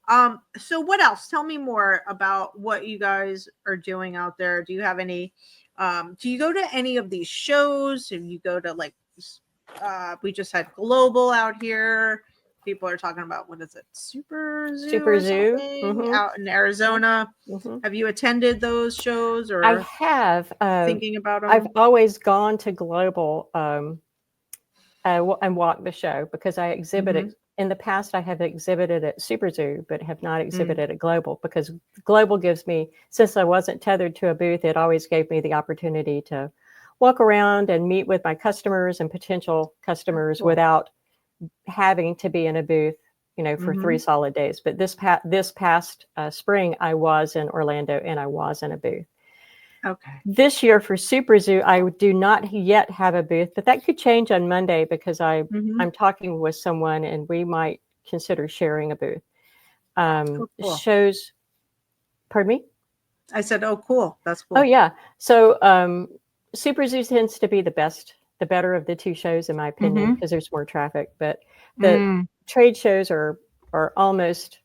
So what else? Tell me more about what you guys are doing out there. Do you have any do you go to any of these shows? If you go to like we just had Global out here. People are talking about what is it? Super Zoo Super or Zoo. something out in Arizona. Mm-hmm. Have you attended those shows I or have. thinking about I've them? always gone to Global and walked the show because I Mm-hmm. exhibited in the past. I have exhibited at Super Zoo, but have not Mm. exhibited at Global because Global gives me, since I wasn't tethered to a booth, it always gave me the opportunity to walk around and meet with my customers and potential customers Cool. without having to be in a booth, for Mm-hmm. 3 solid days. But this past spring, I was in Orlando and I was in a booth. Okay. This year for Super Zoo, I do not yet have a booth, but that could change on Monday because Mm-hmm. I'm talking with someone and we might consider sharing a booth. Oh, cool. Shows, pardon me? I said, oh, cool. That's Oh, cool. yeah. So Super Zoo tends to be the better of the two shows, in my opinion, Mm-hmm. because there's more traffic. But the Mm. trade shows are almost,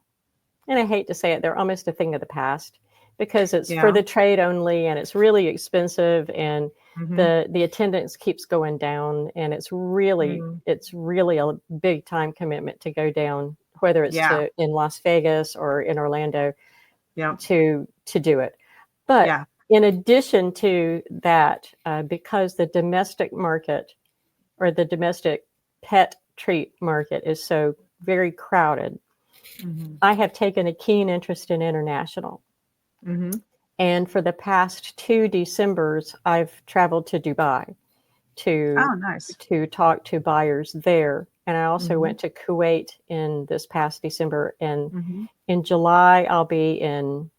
and I hate to say it, they're almost a thing of the past because it's for Yeah. the trade only and it's really expensive and Mm-hmm. the attendance keeps going down and Mm. it's really a big time commitment to go down, whether it's Yeah. to in Las Vegas or in Orlando Yeah. to do it. But Yeah. in addition to that, because the domestic market or the domestic pet treat market is so very crowded, Mm-hmm. I have taken a keen interest in international. Mm-hmm. And for the past 2 Decembers, I've traveled to Dubai to Oh, nice. to talk to buyers there. And I also Mm-hmm. went to Kuwait in this past December. And Mm-hmm. in July, I'll be in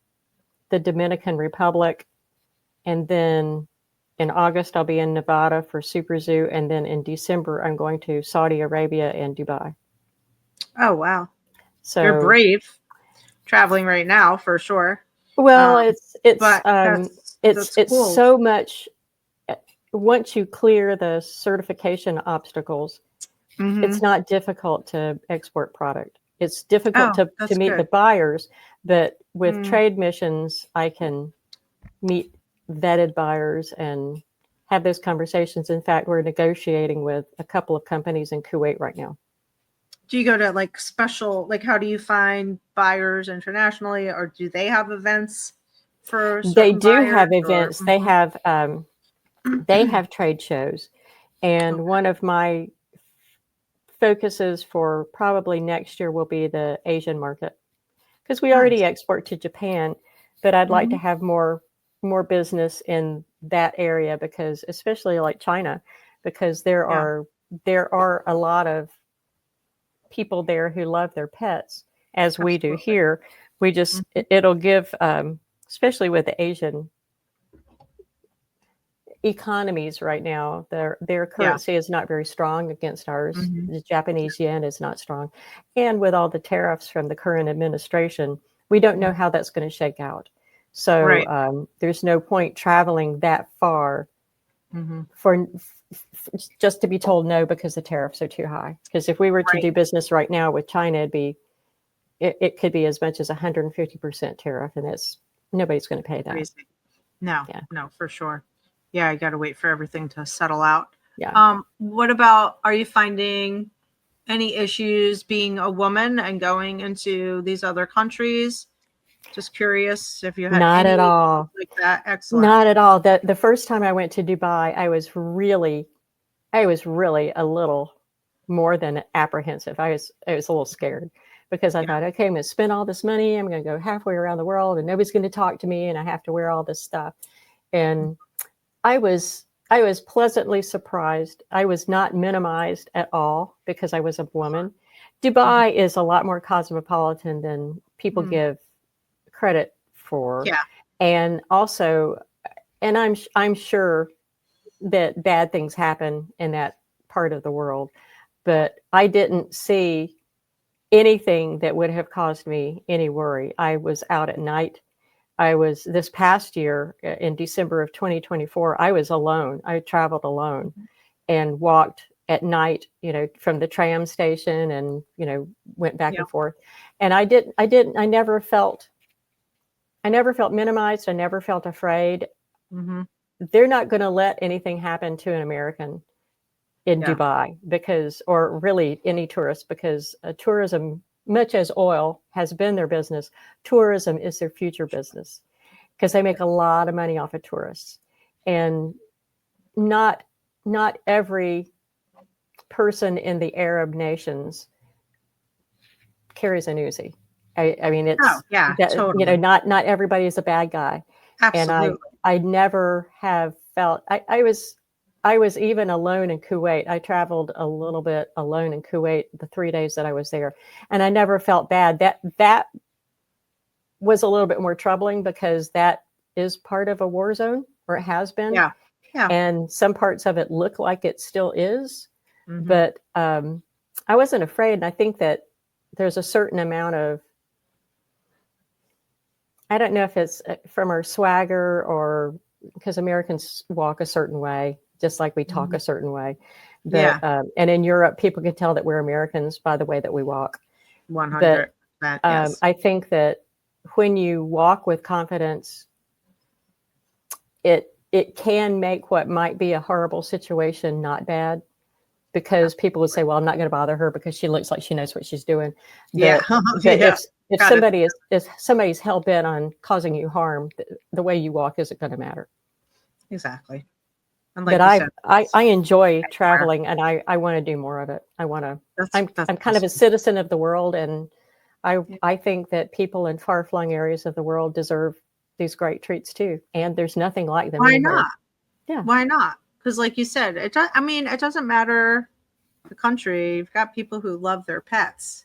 the Dominican Republic. And then in August, I'll be in Nevada for Super Zoo. And then in December, I'm going to Saudi Arabia and Dubai. Oh, wow. You're So, brave traveling right now for sure. well, Um, but that's it's cool. so much. Once you clear the certification obstacles, Mm-hmm. it's not difficult to export product. It's difficult Oh, to that's meet the good. buyers, but with Mm. trade missions, I can meet vetted buyers and have those conversations. In fact, we're negotiating with a couple of companies in Kuwait right now. Do you go to like special, like how do you find buyers internationally, or do they have events for They certain do buyers? have Or events. They have trade shows, and okay. one of my focuses for probably next year will be the Asian market because we already Nice. export to Japan, but I'd like to Mm-hmm. have more business in that area because especially like China, because Yeah. there are a lot of people there who love their pets as we do Absolutely. here. We just Mm-hmm. it'll give especially with the Asian economies right now, their Yeah. currency is not very strong against ours. Mm-hmm. The Japanese yen is not strong. And with all the tariffs from the current administration, we don't know how that's going to shake out. So Right. there's no point traveling that far Mm-hmm. for just to be told no because the tariffs are too high. Because if we were to Right. do business right now with China, it could be as much as 150% tariff, and that's nobody's going to pay that. Crazy. No, Yeah, no, for sure. Yeah, I got to wait for everything to settle out. yeah. What about, are you finding any issues being a woman and going into these other countries? Just curious if you had Not any at issues all. like that. Excellent. Not at all. The first time I went to Dubai, I was really a little more than apprehensive. I was a little scared because I Yeah. thought, okay, I'm going to spend all this money. I'm going to go halfway around the world, and nobody's going to talk to me, and I have to wear all this stuff. And I was pleasantly surprised. I was not minimized at all because I was a woman. Mhm. Dubai is a lot more cosmopolitan than people Mm. give credit for, Yeah. and also, and I'm sure that bad things happen in that part of the world, but I didn't see anything that would have caused me any worry. I was out at night. I was this past year in December of 2024, I was alone. I traveled alone and walked at night, from the tram station and, went back Yeah. and forth. And I never felt minimized. I never felt afraid. Mm-hmm. They're not going to let anything happen to an American in Dubai or really any tourist, because tourism, much as oil has been their business, tourism is their future business, because they make a lot of money off of tourists. And not every person in the Arab nations carries an Uzi. I mean, it's totally. not everybody is a bad guy. Absolutely. And I never have felt, I was even alone in Kuwait. I traveled a little bit alone in Kuwait the 3 days that I was there, and I never felt bad. That was a little bit more troubling, because that is part of a war zone, or it has been. Yeah. And some parts of it look like it still is. Mm-hmm. But I wasn't afraid. And I think that there's a certain amount of, I don't know if it's from our swagger, or because Americans walk a certain way, just like we talk a certain way. But, and in Europe, people can tell that we're Americans by the way that we walk. 100%. Yes. I think that when you walk with confidence, it can make what might be a horrible situation not bad, because people would say, well, I'm not going to bother her because she looks like she knows what she's doing. But if somebody's hell bent on causing you harm, the way you walk isn't going to matter. Exactly. And like I enjoy traveling, and I want to do more of it. I'm kind of a citizen of the world, and I think that people in far-flung areas of the world deserve these great treats too. And there's nothing like them. Why anywhere. not? Yeah. Why not? Because like you said, it doesn't matter the country. You've got people who love their pets,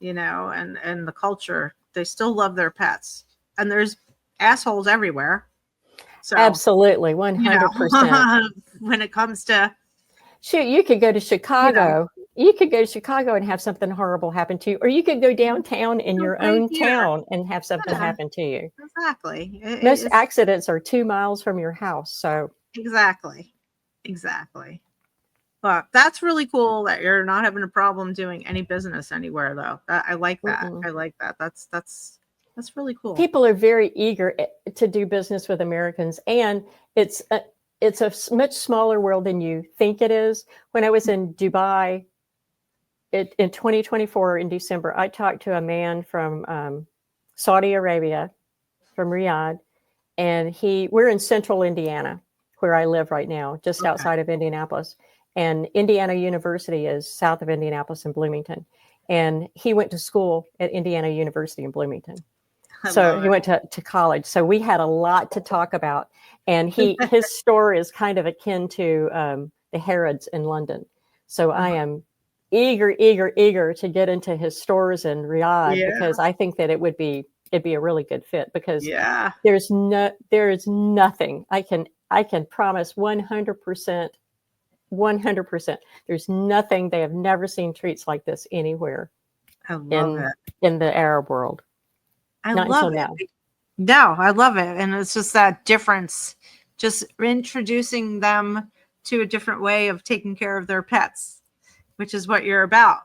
and the culture. They still love their pets. And there's assholes everywhere. So absolutely, 100%. When it comes to, shoot, you could go to Chicago. You could go to Chicago and have something horrible happen to you, or you could go downtown in your own town and have something happen to you. Exactly. Most accidents are 2 miles from your house. So exactly. But that's really cool that you're not having a problem doing any business anywhere, though. I like that. I like that. That's really cool. People are very eager to do business with Americans, and it's a much smaller world than you think it is. When I was in Dubai in 2024 in December, I talked to a man from Saudi Arabia, from Riyadh, and we're in central Indiana, where I live right now, just outside of Indianapolis. And Indiana University is south of Indianapolis in Bloomington. And he went to school at Indiana University in Bloomington. So he went to college. So we had a lot to talk about. And his store is kind of akin to the Harrods in London. So I am eager to get into his stores in Riyadh, because I think that it'd be a really good fit, because there is nothing I can promise 100%. There's nothing. They have never seen treats like this anywhere. I love it. In the Arab world. I love it. No, I love it. And it's just that difference, just introducing them to a different way of taking care of their pets, which is what you're about.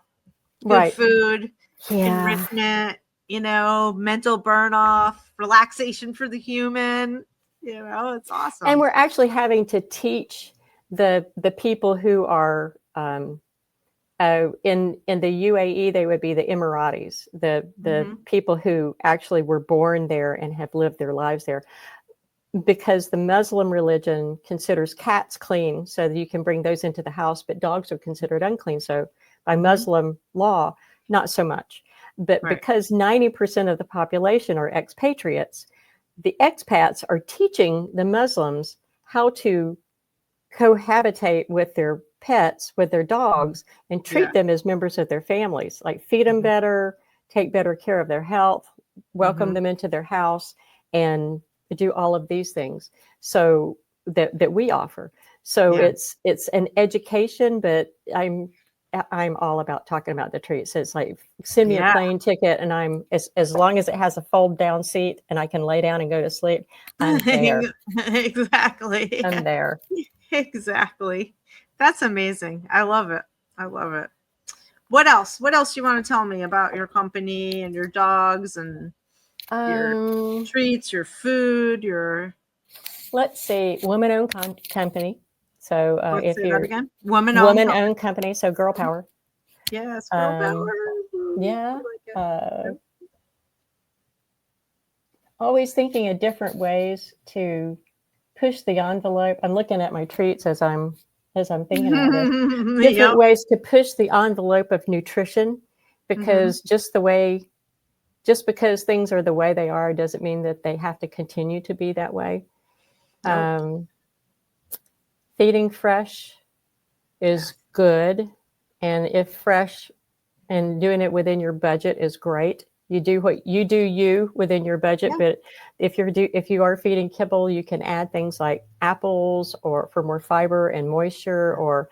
Good food, enrichment, mental burn off, relaxation for the human. It's awesome. And we're actually having to teach the people who are in the UAE, they would be the Emiratis, the people who actually were born there and have lived their lives there, because the Muslim religion considers cats clean, so that you can bring those into the house, but dogs are considered unclean. So by Muslim law, not so much. But because 90% of the population are expatriates, the expats are teaching the Muslims how to cohabitate with their pets, with their dogs, and treat them as members of their families, like feed them better, take better care of their health, welcome them into their house, and do all of these things so that we offer. So it's an education, but I'm all about talking about the treats. So it's like, send me a plane ticket, and I'm as long as it has a fold down seat and I can lay down and go to sleep, I'm there. Exactly. I'm there. Exactly. That's amazing. I love it. What else? What else do you want to tell me about your company and your dogs and your treats, your food, your... Let's see, woman-owned company. So Let's if say that you're again. Woman-owned company. woman-owned company, so girl power. Yes, girl power. Yeah. Like Always thinking of different ways to push the envelope. I'm looking at my treats as I'm thinking about this. Different ways to push the envelope of nutrition, because just because things are the way they are doesn't mean that they have to continue to be that way. Nope. Feeding fresh is good, and if fresh and doing it within your budget is great. You do what you do within your budget, but if you are feeding kibble, you can add things like apples or for more fiber and moisture, or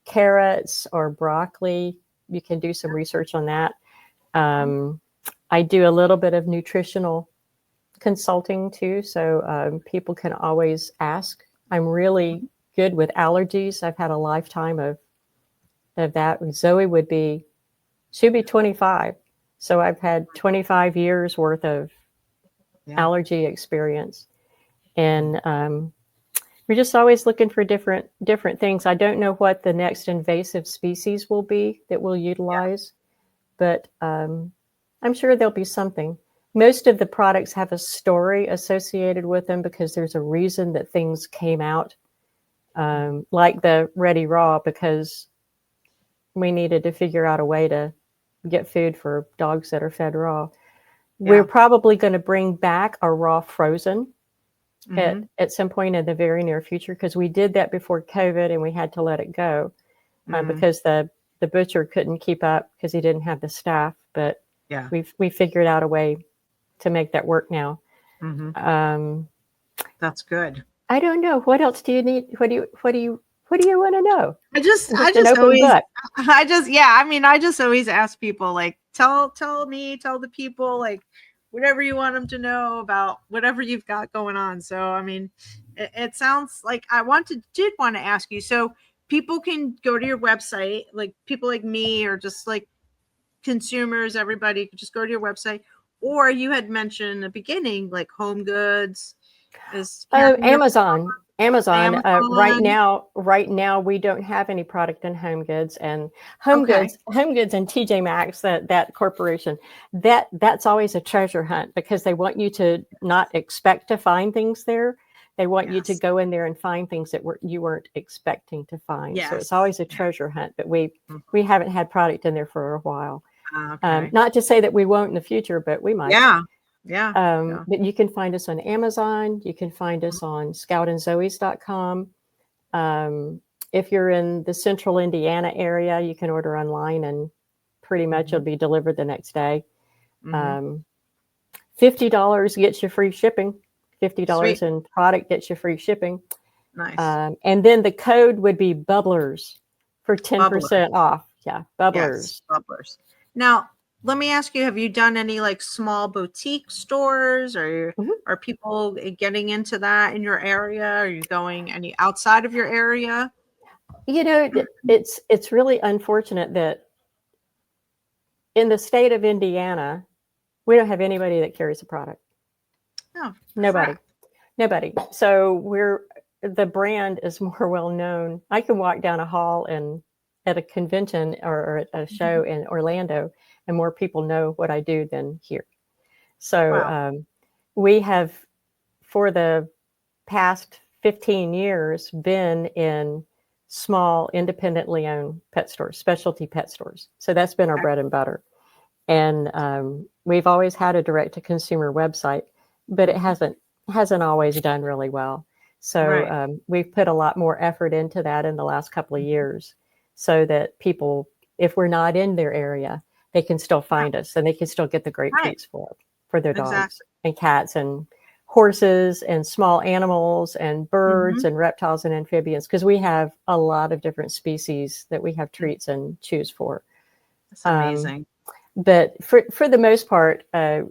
carrots or broccoli. You can do some research on that. I do a little bit of nutritional consulting too, so people can always ask. I'm really good with allergies. I've had a lifetime of that. Zoe she'd be 25. So I've had 25 years worth of allergy experience. And we're just always looking for different things. I don't know what the next invasive species will be that we'll utilize, but I'm sure there'll be something. Most of the products have a story associated with them because there's a reason that things came out, like the Ready Raw, because we needed to figure out a way to get food for dogs that are fed raw. We're probably going to bring back a raw frozen at some point in the very near future, because we did that before COVID and we had to let it go because the butcher couldn't keep up because he didn't have the staff. But we figured out a way to make that work now. That's good. I don't know. What else do you need? What do you want to know? I just always ask people, like, tell the people, like, whatever you want them to know about whatever you've got going on. So, I mean, it sounds like did want to ask you. So people can go to your website, like people like me, or just like consumers, everybody could just go to your website. Or you had mentioned in the beginning, like Home Goods is Amazon. Right now we don't have any product in Home Goods, and Home Goods and TJ Maxx, that corporation, that's always a treasure hunt, because they want you to not expect to find things there. They want you to go in there and find things that you weren't expecting to find. So it's always a treasure hunt, but we haven't had product in there for a while. Not to say that we won't in the future, but we might. But you can find us on Amazon. You can find us on scoutandzoes.com. If you're in the central Indiana area, you can order online and pretty much it'll be delivered the next day. $50 gets you free shipping. $50 in product gets you free shipping. Nice. And then the code would be Bubblers for 10% off. Yeah, Bubblers. Yes, Bubblers. Now, let me ask you, have you done any like small boutique stores, or are people getting into that in your area? Are you going any outside of your area? You know, it's really unfortunate that in the state of Indiana, we don't have anybody that carries a product. No, Nobody. So the brand is more well known. I can walk down a hall and at a convention or a show in Orlando, and more people know what I do than here. So we have, for the past 15 years, been in small, independently owned pet stores, specialty pet stores. So that's been our bread and butter. And we've always had a direct-to-consumer website, but it hasn't always done really well. So we've put a lot more effort into that in the last couple of years, so that people, if we're not in their area, they can still find us, and they can still get the great treats for their dogs and cats and horses and small animals and birds and reptiles and amphibians, because we have a lot of different species that we have treats and chews for. That's amazing. But for the most part,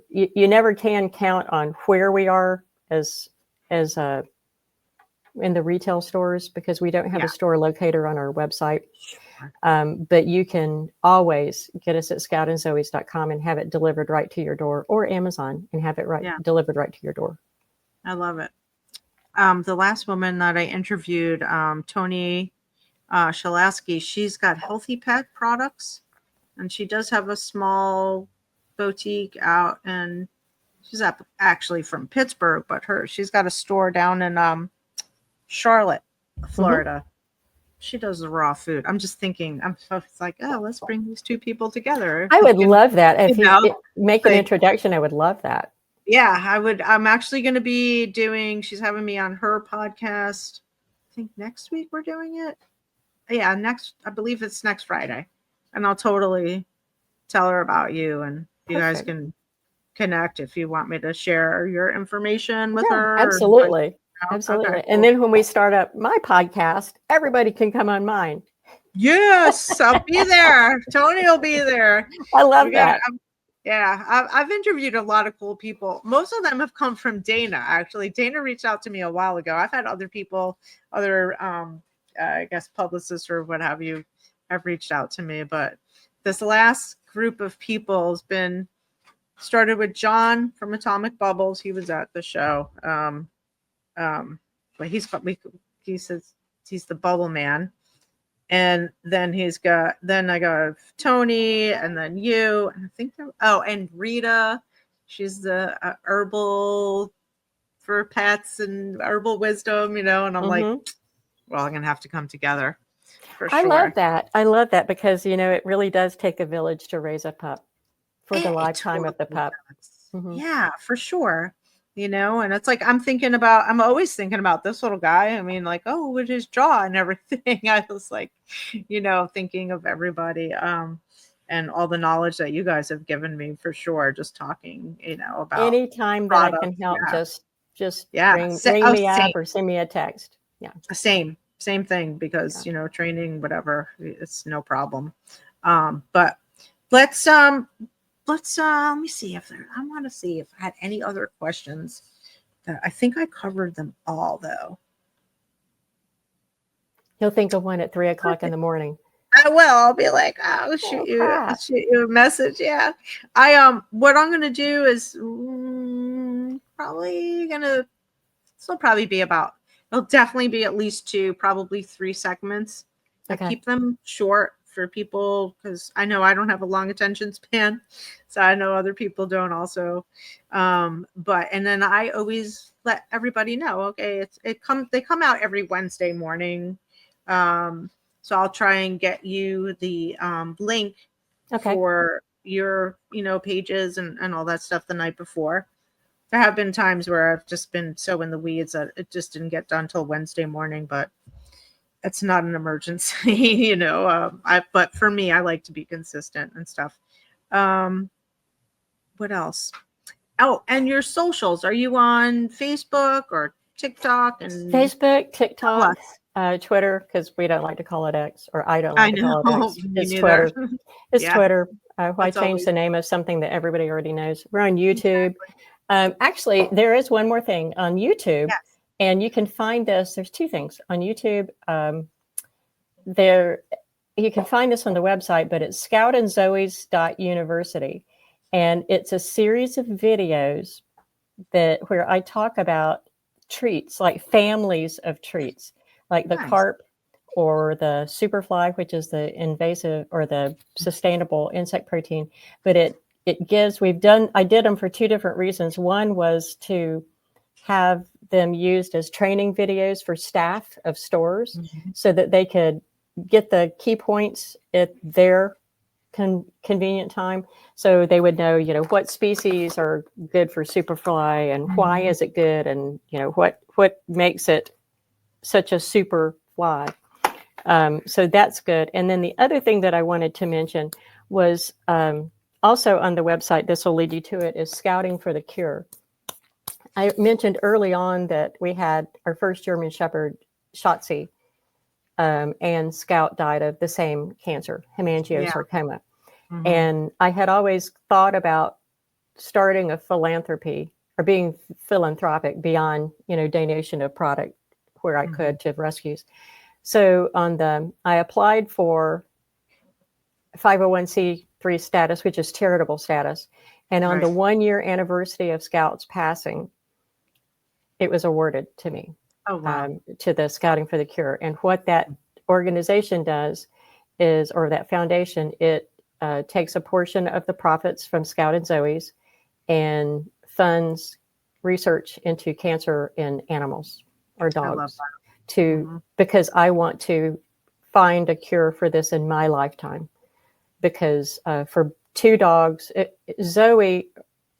you never can count on where we are as in the retail stores, because we don't have a store locator on our website. But you can always get us at scoutandzoes.com and have it delivered right to your door, or Amazon and have it delivered right to your door. I love it. The last woman that I interviewed, Tony Shalasky, she's got Healthy Pet products, and she does have a small boutique out, and she's actually from Pittsburgh, but she's got a store down in Charlotte, Florida. She does the raw food. I'm just thinking, it's like, oh, let's bring these two people together. I would love that. If you make an introduction, I would love that. Yeah, I would. I'm actually going to be she's having me on her podcast. I think next week we're doing it. Yeah, I believe it's next Friday. And I'll totally tell her about you, and you guys can connect if you want me to share your information with her. Absolutely. Absolutely. Okay, cool. And then when we start up my podcast, everybody can come on mine. Yes, I'll be there. Tony will be there. I love that. I've interviewed a lot of cool people. Most of them have come from Dana, actually. Dana reached out to me a while ago. I've had other people, I guess publicists or what have you, have reached out to me. But this last group of people has been started with John from Atomic Bubbles. He was at the show. But he says he's the bubble man. And then I got Tony, and then you, and I think, and Rita, she's the herbal for pets and herbal wisdom, and I'm like, well, I'm going to have to come together for sure. I love that. I love that because, it really does take a village to raise a pup for the lifetime of the pup. Yeah, for sure. And it's like, I'm always thinking about this little guy. I mean, like, with his jaw and everything. I was like, thinking of everybody, and all the knowledge that you guys have given me for sure. Just talking, about anytime that I can help, just ring me up or send me a text. Yeah. Same thing, because, training, whatever, it's no problem. But let's let me see I want to see if I had any other questions. I think I covered them all, though. You'll think of one at 3:00 in the morning. I will. I'll be like, I'll shoot you a message. Yeah. What I'm gonna do is it'll definitely be at least 2, probably 3 segments. Okay. I keep them short for people because I know I don't have a long attention span, so I know other people don't also. And then I always let everybody know, okay, they come out every Wednesday morning. So I'll try and get you the link for your pages and all that stuff the night before. There have been times where I've just been so in the weeds that it just didn't get done till Wednesday morning, but it's not an emergency, but for me, I like to be consistent and stuff. What else? Oh, and your socials. Are you on Facebook or TikTok? And Facebook, TikTok, Twitter, because we don't like to call it X, or I don't like to call it X. It's Twitter. It's Twitter. Why change the name of something that everybody already knows? We're on YouTube. Exactly. Actually, there is one more thing on YouTube. Yes. And you can find us. There's 2 things on YouTube. You can find us on the website, but it's scoutandzoes.university. And it's a series of videos where I talk about treats, like families of treats, like the carp or the superfly, which is the invasive or the sustainable insect protein. But I did them for 2 different reasons. One was to have them used as training videos for staff of stores so that they could get the key points at their convenient time. So they would know, what species are good for superfly and why is it good, and, what makes it such a super fly. So that's good. And then the other thing that I wanted to mention was also on the website, this will lead you to it, is Scouting for the Cure. I mentioned early on that we had our first German Shepherd, Shotzi, and Scout died of the same cancer, hemangiosarcoma. Yeah. And I had always thought about starting a philanthropy or being philanthropic beyond, donation of product where I could to rescues. So I applied for 501c3 status, which is charitable status. And on the 1-year anniversary of Scout's passing, it was awarded to me. Oh, wow. To the Scouting for the Cure. And what that organization does is, or that foundation, it takes a portion of the profits from Scout and Zoe's and funds research into cancer in animals or dogs because I want to find a cure for this in my lifetime. Because for 2 dogs, Zoe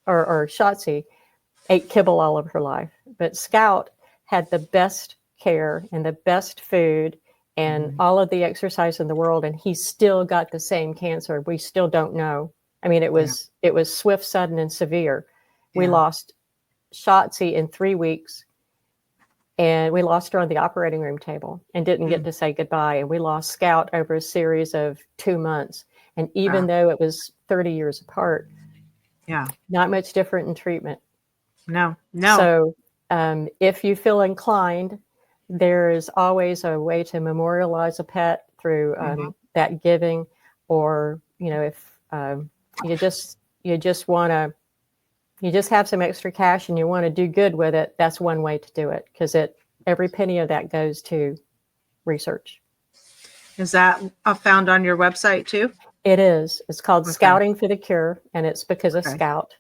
or Shotzi ate kibble all of her life, but Scout had the best care and the best food and all of the exercise in the world, and he still got the same cancer. We still don't know. I mean, it was swift, sudden, and severe. We lost Shotzi in 3 weeks, and we lost her on the operating room table and didn't get to say goodbye. And we lost Scout over a series of 2 months. And even though it was 30 years apart, not much different in treatment. No. So if you feel inclined, there is always a way to memorialize a pet through that giving, or if you just have some extra cash and you want to do good with it, that's one way to do it, because every penny of that goes to research. Is that found on your website too? It is. It's called Scouting for the Cure, and it's because of Scout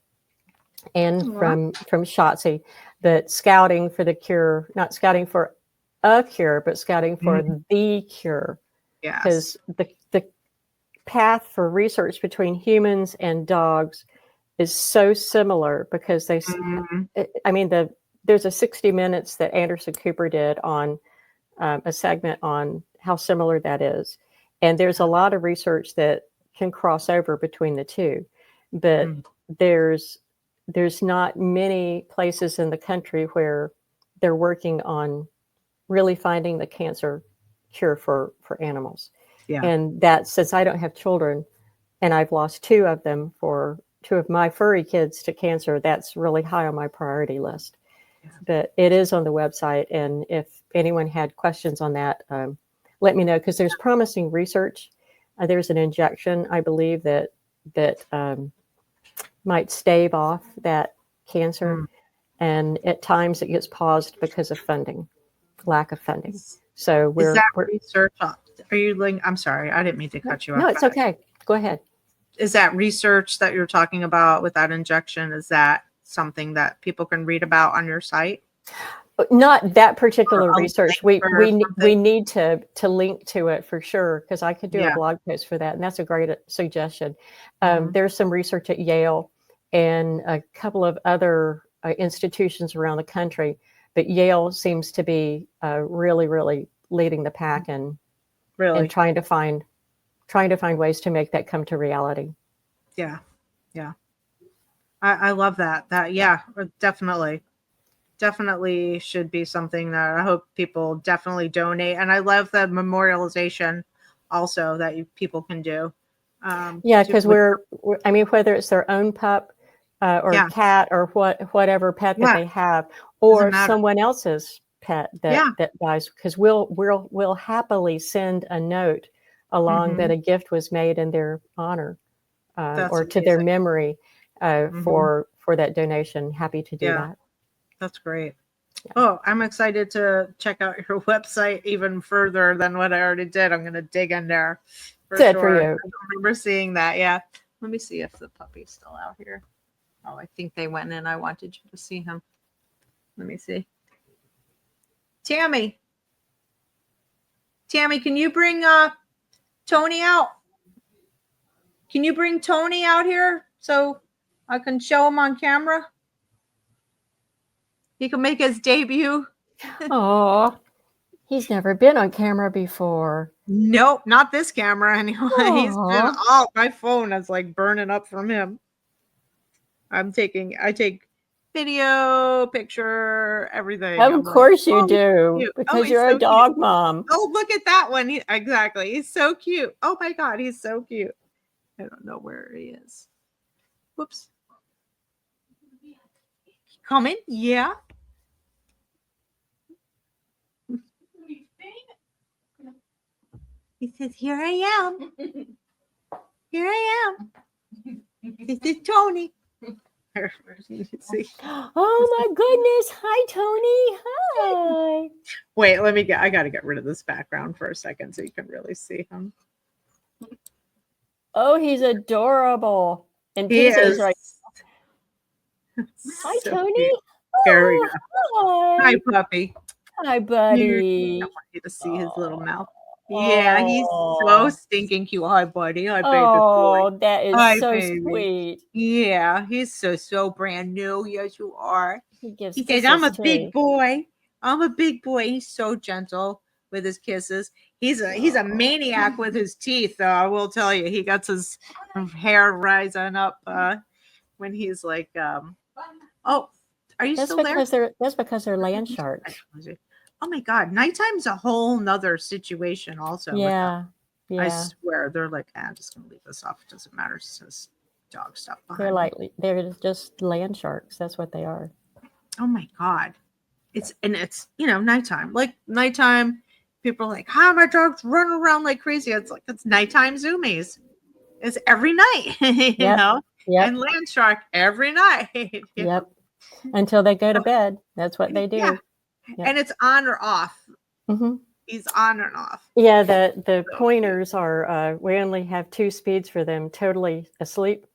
and from Shotzi. But Scouting for the Cure, not scouting for a cure, but scouting for the cure. Yes. Because the path for research between humans and dogs is so similar, because there's a 60 Minutes that Anderson Cooper did on a segment on how similar that is. And there's a lot of research that can cross over between the two, but there's not many places in the country where they're working on really finding the cancer cure for animals. Yeah. And that, since I don't have children and I've lost 2 of them, for 2 of my furry kids to cancer, that's really high on my priority list. Yeah. But it is on the website. And if anyone had questions on that, let me know, because there's promising research. There's an injection, I believe, that might stave off that cancer. And at times it gets paused because of lack of funding. So is that research? Are you I'm sorry, I didn't mean to cut you off. No, it's okay. Go ahead. Is that research that you're talking about with that injection? Is that something that people can read about on your site? Not that particular research. We need to link to it for sure, because I could do a blog post for that, and that's a great suggestion. There's some research at Yale and a couple of other institutions around the country, but Yale seems to be really, really leading the pack and trying to find ways to make that come to reality. Yeah. I love that. Definitely should be something that I hope people definitely donate. And I love the memorialization also that people can do. Because whether it's their own pup or cat or whatever pet that they have, or someone else's pet that dies, because we'll happily send a note along that a gift was made in their honor or to their memory for that donation. Happy to do that. That's great. Yeah. Oh, I'm excited to check out your website even further than what I already did. I'm going to dig in there. Good for you. I remember seeing that. Yeah. Let me see if the puppy's still out here. Oh, I think they went in. I wanted you to see him. Let me see. Tammy, can you bring Tony out? Can you bring Tony out here so I can show him on camera? He can make his debut. Oh, he's never been on camera before. Nope, not this camera anyway. Aww. He's been my phone is like burning up from him. I take video, picture, everything. Of course you do, because you're a dog mom. Oh, look at that one. Exactly. He's so cute. Oh my God, he's so cute. I don't know where he is. Whoops. Coming? Yeah. He says, "Here I am." Here I am. This is Tony. See? Oh my goodness. Hi, Tony. Hi. Wait, I gotta get rid of this background for a second so you can really see him. Oh, he's adorable. And He Pizza is is. right. Hi, so Tony. cute. Here we go. Oh, Hi, hi. puppy. Hi, I buddy. want you to see his little mouth. Yeah, he's so Oh, stinking cute. Hi, buddy. Hi, baby boy. oh, that is Hi, so baby. sweet. Yeah, he's so brand new. Yes, you are. He gives He says, kisses I'm a too. big boy. I'm a big boy. He's so gentle with his kisses. He's a maniac with his teeth, though. I will tell you. He got his hair rising up when he's like oh, are you That's still there? That's because they're land sharks. Oh my god, nighttime's a whole nother situation also. Yeah. I Yeah. swear they're like, I'm just gonna leave this off. It doesn't matter. It says dog stuff behind They're me. like they're just land sharks. That's what they are. Oh my god. It's nighttime. Like nighttime, people are like, how my dogs run around like crazy. It's like it's nighttime zoomies. It's every night, you know? Yep. And land shark every night. Yep. Until they go to bed. That's what they do. Yeah. Yep. And it's on or off. Mm-hmm. He's on and off. Yeah, the pointers are we only have 2 speeds for them: totally asleep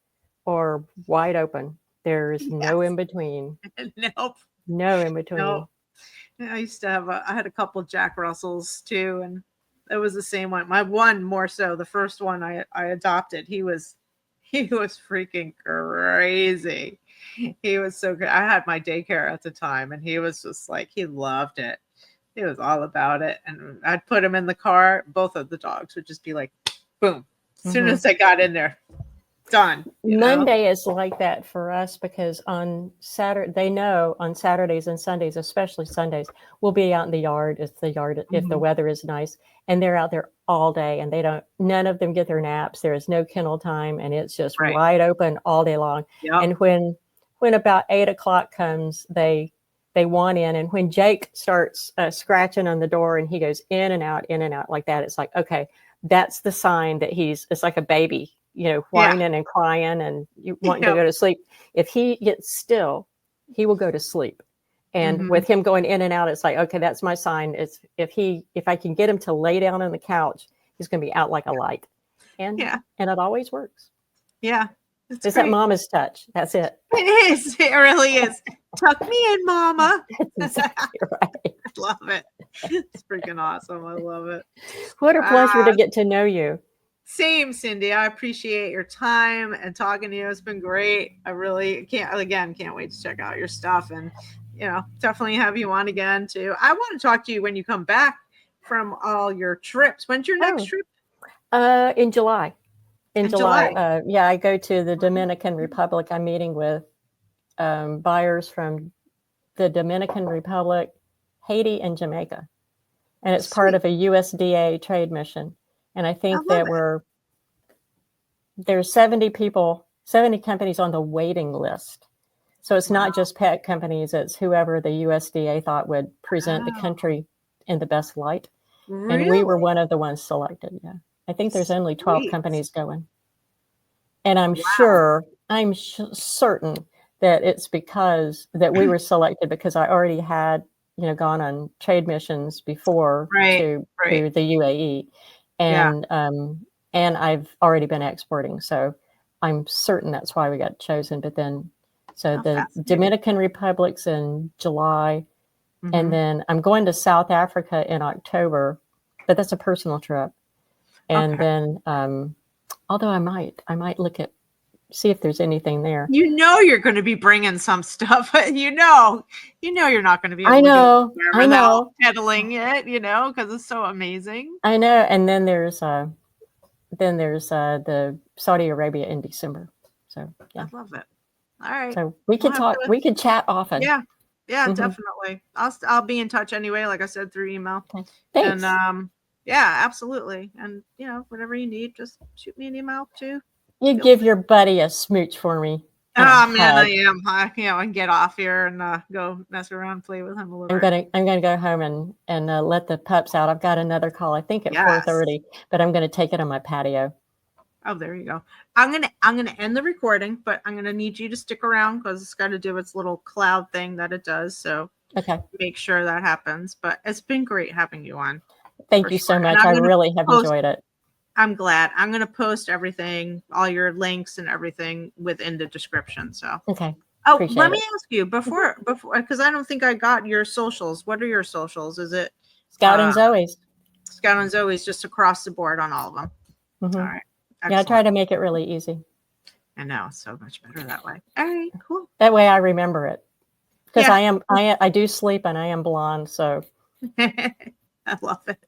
or wide open. There's no in between. Nope. No in between. Nope. I used to have I had a couple Jack Russells too, and it was the same one. My one more so. The first one I adopted, he was freaking crazy. He was so good. I had my daycare at the time, and he was just like, he loved it. He was all about it. And I'd put him in the car. Both of the dogs would just be like, boom. As soon as I got in there, done. Monday is like that for us because on Saturday, they know on Saturdays and Sundays, especially Sundays, we'll be out in the yard if the weather is nice, and they're out there all day, and none of them get their naps. There is no kennel time, and it's just wide open all day long. Yep. And when about 8:00 comes, they want in, and when Jake starts scratching on the door and he goes in and out like that, it's like, okay, that's the sign that it's like a baby, whining and crying and you wanting to go to sleep. If he gets still, he will go to sleep. And with him going in and out, it's like, okay, that's my sign. It's if I can get him to lay down on the couch, he's going to be out like a light. And it always works. Yeah. It's that mama's touch. That's it. It is. It really is. Tuck me in, mama. That's exactly right. I love it. It's freaking awesome. I love it. What a pleasure to get to know you. Same, Cindy. I appreciate your time and talking to you. It's been great. I really can't wait to check out your stuff and, definitely have you on again too. I want to talk to you when you come back from all your trips. When's your next trip? In July. In July. I go to the Dominican Republic. I'm meeting with buyers from the Dominican Republic, Haiti, and Jamaica. And it's part of a USDA trade mission. And I think there's 70 companies on the waiting list. So it's not just pet companies, it's whoever the USDA thought would present the country in the best light. Really? And we were one of the ones selected. Yeah. I think there's only 12 companies going. And I'm certain that it's because that we were selected because I already had, gone on trade missions before to the UAE. And I've already been exporting. So I'm certain that's why we got chosen. But then, the Dominican Republic's in July. And then I'm going to South Africa in October, but that's a personal trip. And then, although I might see if there's anything there. You're going to be bringing some stuff. you're not going to be able to without peddling it, because it's so amazing. I know. And then there's the Saudi Arabia in December. So I love it. All right. So we could talk. We could chat often. Yeah. Yeah, definitely. I'll be in touch anyway, like I said, through email. Okay. Thanks. And yeah, absolutely. And whatever you need, just shoot me an email too. You give your buddy a smooch for me. Oh man, I am. I can get off here and go mess around, play with him a little bit. I'm gonna go home and let the pups out. I've got another call, I think at 4:30, but I'm gonna take it on my patio. Oh, there you go. I'm gonna end the recording, but I'm gonna need you to stick around because it's got to do its little cloud thing that it does. So Okay. make sure that happens. But it's been great having you on. Thank For you sure. so And much. I'm I gonna really have post. enjoyed it. I'm glad. I'm gonna post everything, all your links and everything within the description. So. Okay. Oh, Appreciate let me it. ask you before because I don't think I got your socials. What are your socials? Is it Scout and Zoe's. Scout and Zoe's just across the board on all of them? Mm-hmm. All right. Yeah, I try Excellent. to make it really easy. I know, it's so much better that way. All right, cool. That way I remember it. Because Yeah. I do sleep and I am blonde, so I love it.